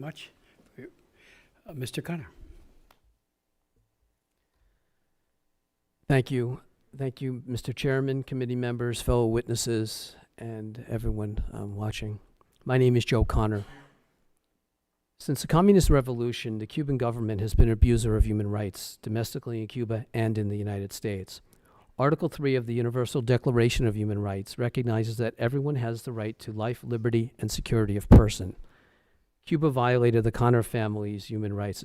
Much. Mr. Connor. Thank you. Thank you, Mr. Chairman, committee members, fellow witnesses, and everyone watching. My name is Joe Connor. Since the Communist Revolution, the Cuban government has been an abuser of human rights, domestically in Cuba and in the United States. Article 3 of the Universal Declaration of Human Rights recognizes that everyone has the right to life, liberty, and security of person. Cuba violated the Connor family's human rights,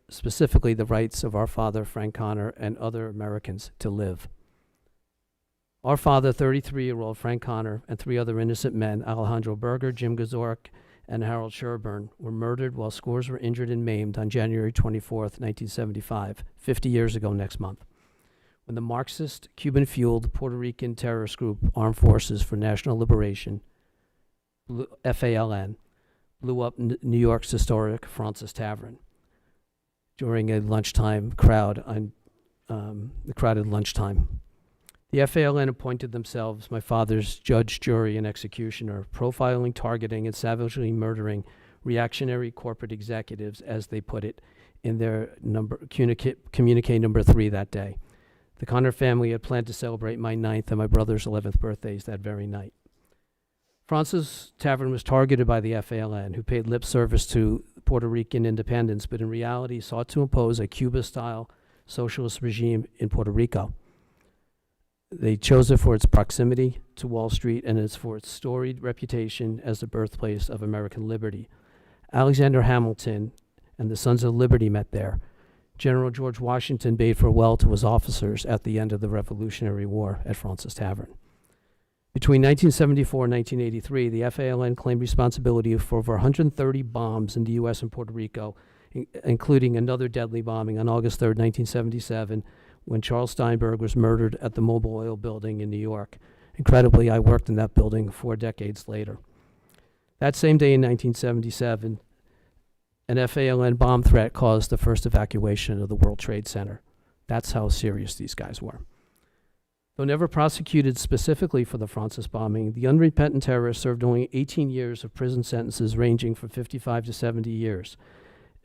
specifically the rights of our father, Frank Connor, and other Americans to live. Our father, 33-year-old Frank Connor, and 3 other innocent men, Alejandro Berger, Jim Gazork, and Harold Sherburne, were murdered while scores were injured and maimed on January 24th, 1975, 50 years ago next month, when the Marxist, Cuban-fueled Puerto Rican terrorist group Armed Forces for National Liberation, FALN, blew up New York's historic Francis Tavern during a lunchtime crowd the crowded lunchtime. The FALN appointed themselves my father's judge, jury, and executioner, profiling, targeting, and savagely murdering reactionary corporate executives, as they put it in their communique number 3 that day. The Connor family had planned to celebrate my 9th and my brother's 11th birthdays that very night. Francis Tavern was targeted by the FALN, who paid lip service to Puerto Rican independence, but in reality sought to impose a Cuba-style socialist regime in Puerto Rico. They chose it for its proximity to Wall Street and for its storied reputation as the birthplace of American liberty. Alexander Hamilton and the Sons of Liberty met there. General George Washington bade farewell to his officers at the end of the Revolutionary War at Francis Tavern. Between 1974 and 1983, the FALN claimed responsibility for over 130 bombs in the U.S. and Puerto Rico, including another deadly bombing on August 3rd, 1977, when Charles Steinberg was murdered at the Mobil Oil building in New York. Incredibly, I worked in that building 4 decades later. That same day in 1977, an FALN bomb threat caused the first evacuation of the World Trade Center. That's how serious these guys were. Though never prosecuted specifically for the Francis bombing, the unrepentant terrorists served only 18 years of prison sentences ranging from 55 to 70 years.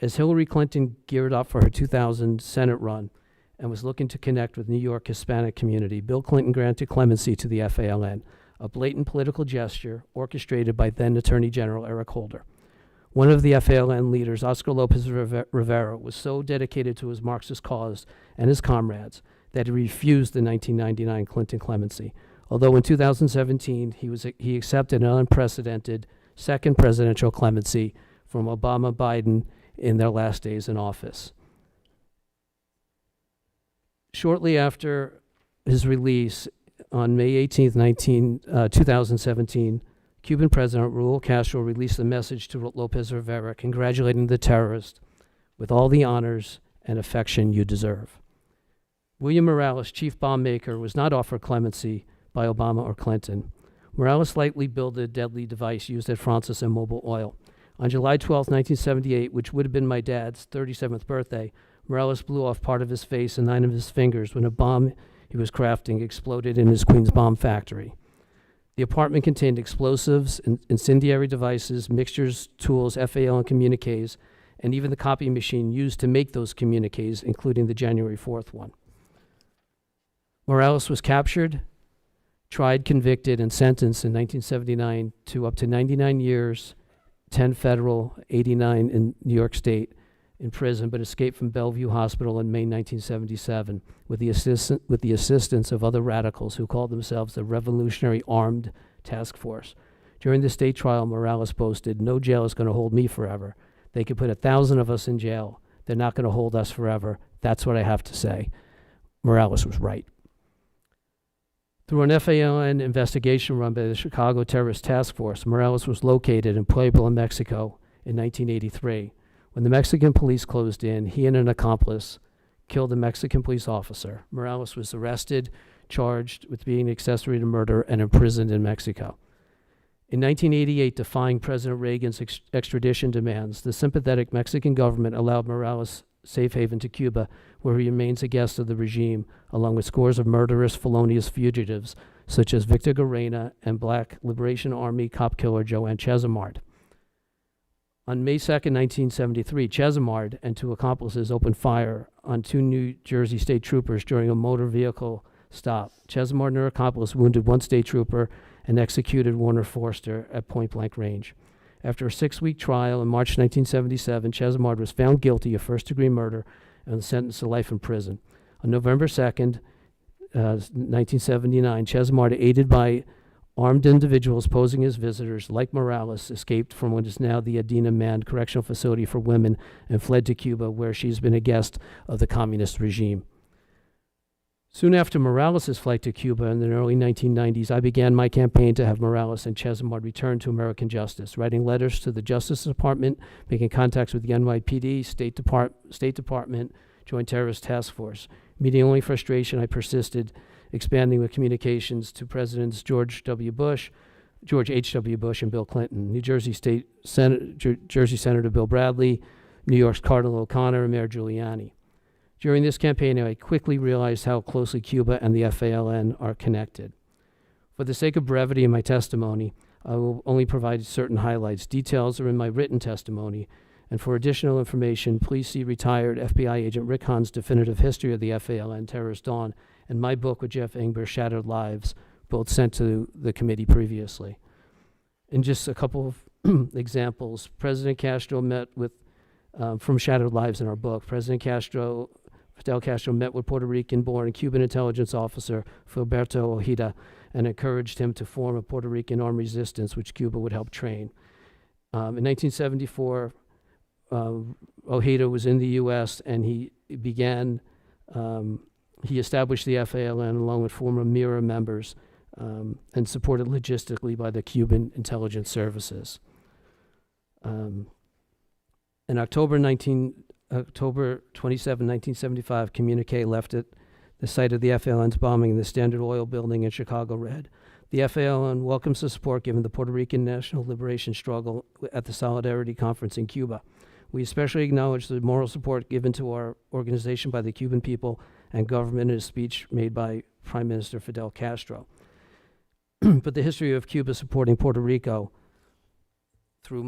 As Hillary Clinton geared up for her 2000 Senate run and was looking to connect with New York Hispanic community, Bill Clinton granted clemency to the FALN, a blatant political gesture orchestrated by then Attorney General Eric Holder. One of the FALN leaders, Oscar Lopez Rivera, was so dedicated to his Marxist cause and his comrades that he refused the 1999 Clinton clemency, although in 2017 he accepted an unprecedented second presidential clemency from Obama-Biden in their last days in office. Shortly after his release, on May 18th, 2017, Cuban President Raul Castro released a message to Lopez Rivera congratulating the terrorist with all the honors and affection you deserve. William Morales, chief bomb maker, was not offered clemency by Obama or Clinton. Morales lightly built a deadly device used at Francis and Mobil Oil. On July 12, 1978, which would have been my dad's 37th birthday, Morales blew off part of his face and 9 of his fingers when a bomb he was crafting exploded in his Queens bomb factory. The apartment contained explosives, incendiary devices, mixtures, tools, FAL and communiques, and even the copy machine used to make those communiques, including the January 4th one. Morales was captured, tried, convicted, and sentenced in 1979 to up to 99 years, 10 federal, 89 in New York State in prison, but escaped from Bellevue Hospital in May 1977 with the assistance of other radicals who called themselves the Revolutionary Armed Task Force. During the state trial, Morales boasted, "No jail is going to hold me forever. They could put 1,000 of us in jail. They're not going to hold us forever. That's what I have to say." Morales was right. Through an FALN investigation run by the Chicago Terrorist Task Force, Morales was located in Puebla, Mexico in 1983. When the Mexican police closed in, he and an accomplice killed a Mexican police officer. Morales was arrested, charged with being accessory to murder, and imprisoned in Mexico. In 1988, defying President Reagan's extradition demands, the sympathetic Mexican government allowed Morales safe haven to Cuba, where he remains a guest of the regime, along with scores of murderous, felonious fugitives, such as Victor Garena and Black Liberation Army cop killer Joanne Chesimard. On May 2nd, 1973, Chesimard and two accomplices opened fire on two New Jersey state troopers during a motor vehicle stop. Chesimard and her accomplice wounded one state trooper and executed Warner Forster at point-blank range. After a 6-week trial in March 1977, Chesimard was found guilty of first-degree murder and was sentenced to life in prison. On November 2nd, 1979, Chesimard, aided by armed individuals posing as visitors, like Morales, escaped from what is now the Adina Mand Correctional Facility for Women and fled to Cuba, where she's been a guest of the communist regime. Soon after Morales' flight to Cuba in the early 1990s, I began my campaign to have Morales and Chesimard return to American justice, writing letters to the Justice Department, making contacts with the NYPD, State Department, Joint Terrorist Task Force. Meeting only frustration, I persisted, expanding with communications to Presidents George H.W. Bush, and Bill Clinton, New Jersey Senator Bill Bradley, New York's Cardinal O'Connor, and Mayor Giuliani. During this campaign, I quickly realized how closely Cuba and the FALN are connected. For the sake of brevity in my testimony, I will only provide certain highlights. Details are in my written testimony, and for additional information, please see retired FBI agent Rick Hahn's definitive history of the FALN terrorist dawn and my book with Jeff Ingber, Shattered Lives, both sent to the committee previously. And just a couple of examples, President Castro met with, from Shattered Lives in our book, Fidel Castro met with Puerto Rican-born Cuban intelligence officer Filberto Ojeda and encouraged him to form a Puerto Rican armed resistance, which Cuba would help train. In 1974, Ojeda was in the U.S. and he established the FALN along with former MIRA members and supported logistically by the Cuban intelligence services. In October 27, 1975, communique left at the site of the FALN's bombing in the Standard Oil building in Chicago read, "The FALN welcomes the support given the Puerto Rican national liberation struggle at the Solidarity Conference in Cuba. We especially acknowledge the moral support given to our organization by the Cuban people and government in a speech made by Prime Minister Fidel Castro." But the history of Cuba supporting Puerto Rico through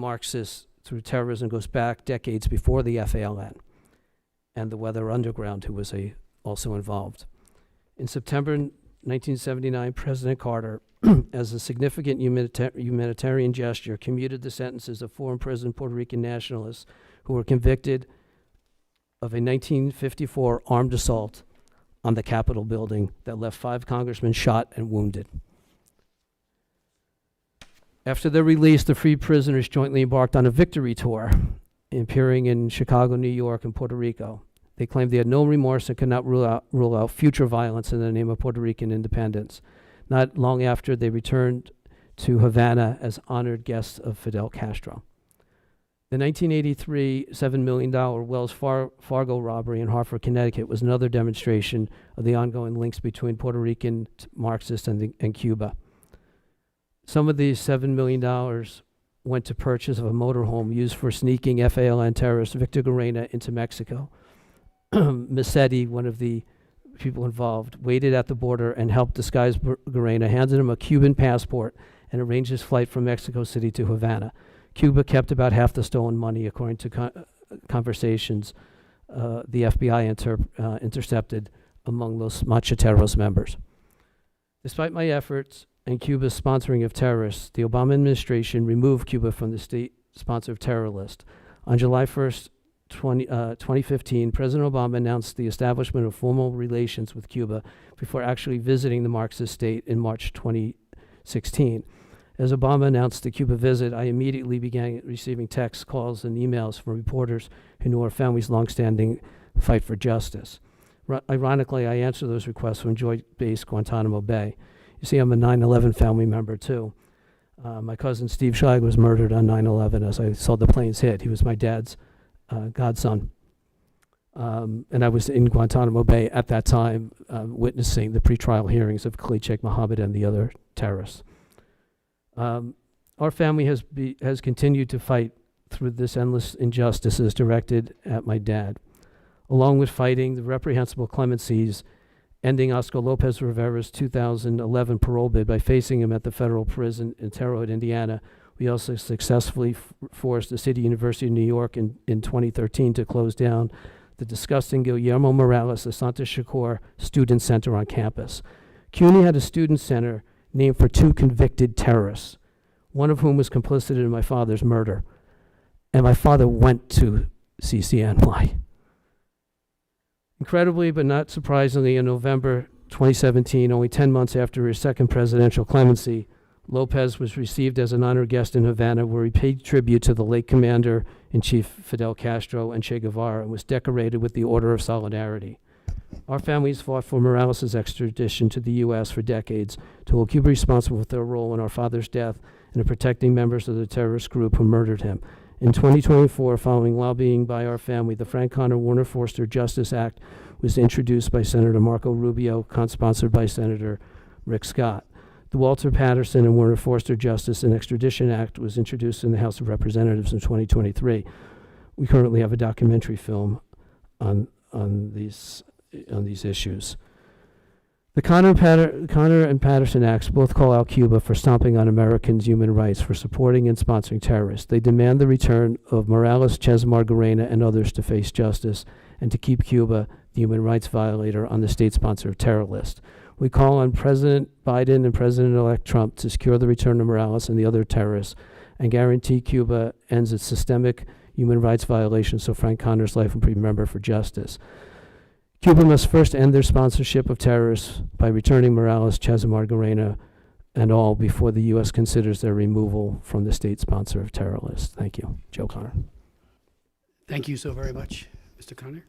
terrorism goes back decades before the FALN and the Weather Underground, who was also involved. In September 1979, President Carter, as a significant humanitarian gesture, commuted the sentences of 4 imprisoned Puerto Rican nationalists who were convicted of a 1954 armed assault on the Capitol building that left 5 congressmen shot and wounded. After their release, the freed prisoners jointly embarked on a victory tour, appearing in Chicago, New York, and Puerto Rico. They claimed they had no remorse and could not rule out future violence in the name of Puerto Rican independence. Not long after, they returned to Havana as honored guests of Fidel Castro. The 1983 $7 million Wells Fargo robbery in Hartford, Connecticut was another demonstration of the ongoing links between Puerto Rican Marxists and Cuba. Some of these $7 million went to purchase of a motorhome used for sneaking FALN terrorist Victor Guerrera into Mexico. Massetti, one of the people involved, waited at the border and helped disguise Guerrera, handed him a Cuban passport, and arranged his flight from Mexico City to Havana. Cuba kept about half the stolen money, according to conversations the FBI intercepted among Los Macheteros members. Despite my efforts and Cuba's sponsoring of terrorists, the Obama administration removed Cuba from the state sponsor of terror list. On July 1st, 2015, President Obama announced the establishment of formal relations with Cuba before actually visiting the Marxist state in March 2016. As Obama announced the Cuba visit, I immediately began receiving texts, calls, and emails from reporters who knew our family's longstanding fight for justice. Ironically, I answered those requests from Joint Base Guantanamo Bay. You see, I'm a 9/11 family member, too. My cousin Steve Scheig was murdered on 9/11 as I saw the planes hit. He was my dad's godson. And I was in Guantanamo Bay at that time, witnessing the pretrial hearings of Khalid Sheikh Mohammed and the other terrorists. Our family has continued to fight through this endless injustices directed at my dad, along with fighting the reprehensible clemencies, ending Oscar Lopez Rivera's 2011 parole bid by facing him at the federal prison in Terre Haute, Indiana. We also successfully forced the City University of New York in 2013 to close down the disgusting Guillermo Morales Asante Shakur Student Center on campus. CUNY had a student center named for 2 convicted terrorists, one of whom was complicit in my father's murder. And my father went to CCNY. Incredibly, but not surprisingly, in November 2017, only 10 months after his second presidential clemency, Lopez was received as an honored guest in Havana, where he paid tribute to the late Commander-in-Chief Fidel Castro and Che Guevara and was decorated with the Order of Solidarity. Our families fought for Morales' extradition to the U.S. for decades to hold Cuba responsible for their role in our father's death and in protecting members of the terrorist group who murdered him. In 2024, following lobbying by our family, the Frank Connor Warner Forster Justice Act was introduced by Senator Marco Rubio, co-sponsored by Senator Rick Scott. The Walter Patterson and Warner Forster Justice and Extradition Act was introduced in the House of Representatives in 2023. We currently have a documentary film on these issues. The Connor and Patterson Acts both call out Cuba for stomping on Americans' human rights, for supporting and sponsoring terrorists. They demand the return of Morales, Ches Margarena, and others to face justice, and to keep Cuba, the human rights violator, on the state-sponsored terror list. We call on President Biden and President-elect Trump to secure the return of Morales and the other terrorists and guarantee Cuba ends its systemic human rights violations so Frank Connor's life will be remembered for justice. Cuba must first end their sponsorship of terrorists by returning Morales, Ches Margarena, and all before the U.S. considers their removal from the state sponsor of terror list. Thank you. Joe Connor. Thank you so very much, Mr. Connor.